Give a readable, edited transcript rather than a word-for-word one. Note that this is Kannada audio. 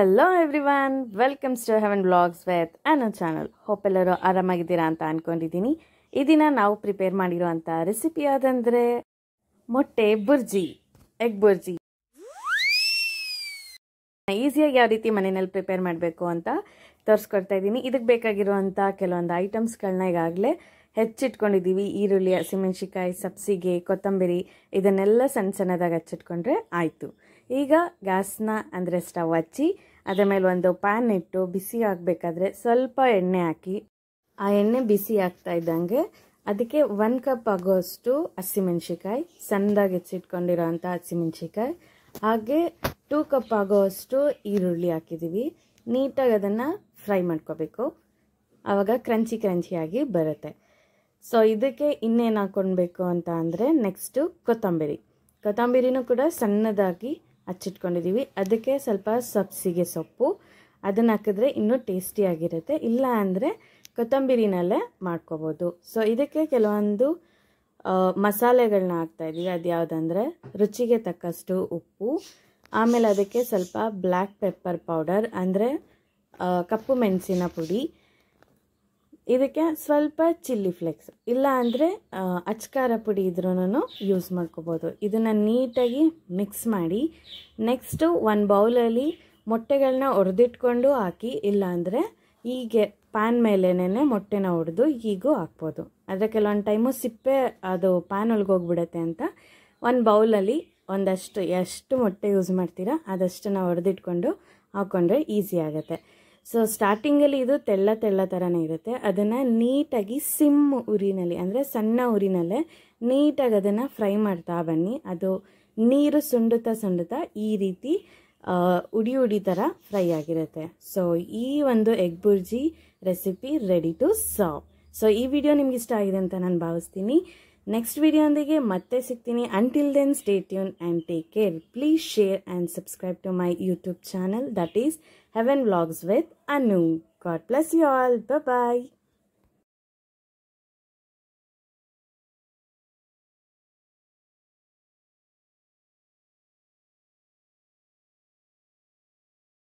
Hello everyone, welcome to Heaven Vlogs with Anu channel. Hope ಎಲ್ಲರೂ ಆರಾಮಾಗಿದ್ದೀರಾ ಅಂತ ಅನ್ಕೊಂಡಿದ್ದೀನಿ. ಈ ದಿನ ನಾವು ಪ್ರಿಪೇರ್ ಮಾಡಿರುವಂತ ರೆಸಿಪಿ ಯಾದಂದ್ರೆ ಮೊಟ್ಟೆ ಬುರ್ಜಿ, ಎಗ್ ಬುರ್ಜಿ. ಈಸಿಯಾಗಿ ಯಾವ ರೀತಿ ಮನೆಯಲ್ಲಿ ಪ್ರಿಪೇರ್ ಮಾಡಬೇಕು ಅಂತ ತೋರಿಸ್ಕೊಡ್ತಾ ಇದ್ದೀನಿ. ಇದಕ್ಕೆ ಬೇಕಾಗಿರುವಂತ ಕೆಲವೊಂದು ಐಟಮ್ಸ್ಗಳನ್ನ ಈಗಾಗಲೇ ಹೆಚ್ಚಿಟ್ಕೊಂಡಿದ್ದೀವಿ. ಈರುಳ್ಳಿ, ಹಸಿಮೆಣಸಿನಕಾಯಿ, ಸಬ್ಸಿಗೆ, ಕೊತ್ತಂಬರಿ ಇದನ್ನೆಲ್ಲ ಸಣ್ಣ ಸಣ್ಣದಾಗಿ ಹಚ್ಚಿಟ್ಕೊಂಡ್ರೆ ಆಯಿತು. ಈಗ ಗ್ಯಾಸ್ನ ಅಂದರೆ ಸ್ಟವ್ ಹಚ್ಚಿ ಅದರ ಮೇಲೆ ಒಂದು ಪ್ಯಾನ್ ಇಟ್ಟು ಬಿಸಿ ಆಗಬೇಕಾದ್ರೆ ಸ್ವಲ್ಪ ಎಣ್ಣೆ ಹಾಕಿ, ಆ ಎಣ್ಣೆ ಬಿಸಿ ಆಗ್ತಾ ಇದ್ದಂಗೆ ಅದಕ್ಕೆ 1 ಕಪ್ ಆಗೋಷ್ಟು ಹಸಿಮೆಣಸಿನಕಾಯಿ, ಸಣ್ಣದಾಗಿ ಹೆಚ್ಚಿಟ್ಕೊಂಡಿರೋಂಥ ಹಸಿಮೆಣಸಿನಕಾಯಿ, ಹಾಗೆ 2 ಕಪ್ ಆಗೋಷ್ಟು ಈರುಳ್ಳಿ ಹಾಕಿದ್ದೀವಿ. ನೀಟಾಗಿ ಅದನ್ನು ಫ್ರೈ ಮಾಡ್ಕೋಬೇಕು, ಆವಾಗ ಕ್ರಂಚಿಯಾಗಿ ಬರುತ್ತೆ. ಸೊ ಇದಕ್ಕೆ ಇನ್ನೇನು ಹಾಕ್ಕೊಳ್ಬೇಕು ಅಂತ ಅಂದರೆ ನೆಕ್ಸ್ಟು ಕೊತ್ತಂಬರಿನೂ ಕೂಡ ಸಣ್ಣದಾಗಿ ಹಚ್ಚಿಟ್ಕೊಂಡಿದ್ದೀವಿ. ಅದಕ್ಕೆ ಸ್ವಲ್ಪ ಸಬ್ಸಿಗೆ ಸೊಪ್ಪು, ಅದನ್ನು ಹಾಕಿದ್ರೆ ಇನ್ನೂ ಟೇಸ್ಟಿಯಾಗಿರುತ್ತೆ. ಇಲ್ಲ ಅಂದರೆ ಕೊತ್ತಂಬರಿನಲ್ಲೇ ಮಾಡ್ಕೋಬೋದು. ಸೊ ಇದಕ್ಕೆ ಕೆಲವೊಂದು ಮಸಾಲೆಗಳನ್ನ ಹಾಕ್ತಾಯಿದ್ದೀವಿ. ಅದು ಯಾವುದಂದರೆ ರುಚಿಗೆ ತಕ್ಕಷ್ಟು ಉಪ್ಪು, ಆಮೇಲೆ ಅದಕ್ಕೆ ಸ್ವಲ್ಪ ಬ್ಲ್ಯಾಕ್ ಪೆಪ್ಪರ್ ಪೌಡರ್ ಅಂದರೆ ಕಪ್ಪು ಮೆಣಸಿನ ಪುಡಿ, ಇದಕ್ಕೆ ಸ್ವಲ್ಪ ಚಿಲ್ಲಿ ಫ್ಲೇಕ್ಸ್, ಇಲ್ಲ ಅಂದರೆ ಅಚ್ಕಾರ ಪುಡಿ ಇದ್ರೂ ಯೂಸ್ ಮಾಡ್ಕೋಬೋದು. ಇದನ್ನು ನೀಟಾಗಿ ಮಿಕ್ಸ್ ಮಾಡಿ ನೆಕ್ಸ್ಟು ಒಂದು ಬೌಲಲ್ಲಿ ಮೊಟ್ಟೆಗಳನ್ನ ಒಡೆದಿಟ್ಕೊಂಡು ಹಾಕಿ, ಇಲ್ಲ ಅಂದರೆ ಹೀಗೆ ಪ್ಯಾನ್ ಮೇಲೇನೆ ಮೊಟ್ಟೆನ ಒಡೆದು ಹೀಗೂ ಹಾಕ್ಬೋದು. ಆದರೆ ಕೆಲವೊಂದು ಟೈಮು ಸಿಪ್ಪೆ ಅದು ಪ್ಯಾನ್ ಒಳಗೆ ಹೋಗ್ಬಿಡುತ್ತೆ ಅಂತ ಒಂದು ಬೌಲಲ್ಲಿ ಎಷ್ಟು ಮೊಟ್ಟೆ ಯೂಸ್ ಮಾಡ್ತೀರಾ ಅದಷ್ಟನ್ನು ಒಡೆದಿಟ್ಕೊಂಡು ಹಾಕ್ಕೊಂಡ್ರೆ ಈಸಿ ಆಗುತ್ತೆ. ಸೊ ಸ್ಟಾರ್ಟಿಂಗಲ್ಲಿ ಇದು ತೆಳ್ಳ ಥರನೇ ಇರುತ್ತೆ. ಅದನ್ನು ನೀಟಾಗಿ ಸಿಮ್ ಉರಿನಲ್ಲಿ ಅಂದರೆ ಸಣ್ಣ ಉರಿನಲ್ಲೇ ನೀಟಾಗಿ ಅದನ್ನು ಫ್ರೈ ಮಾಡ್ತಾ ಬನ್ನಿ. ಅದು ನೀರು ಸುಂಡುತ್ತಾ ಈ ರೀತಿ ಉಡಿ ಥರ ಫ್ರೈ ಆಗಿರುತ್ತೆ. ಸೊ ಈ ಒಂದು egg bhurji recipe ready to serve. So ಈ ವಿಡಿಯೋ ನಿಮ್ಗೆ ಇಷ್ಟ ಆಗಿದೆ ಅಂತ ನಾನು ಭಾವಿಸ್ತೀನಿ. ನೆಕ್ಸ್ಟ್ ವಿಡಿಯೋಂದಿಗೆ ಮತ್ತೆ ಸಿಗ್ತೀನಿ. Until then, stay tuned and take care. Please share and subscribe to my YouTube channel, that is Heaven Vlogs with Anu. God bless you all. Bye-bye.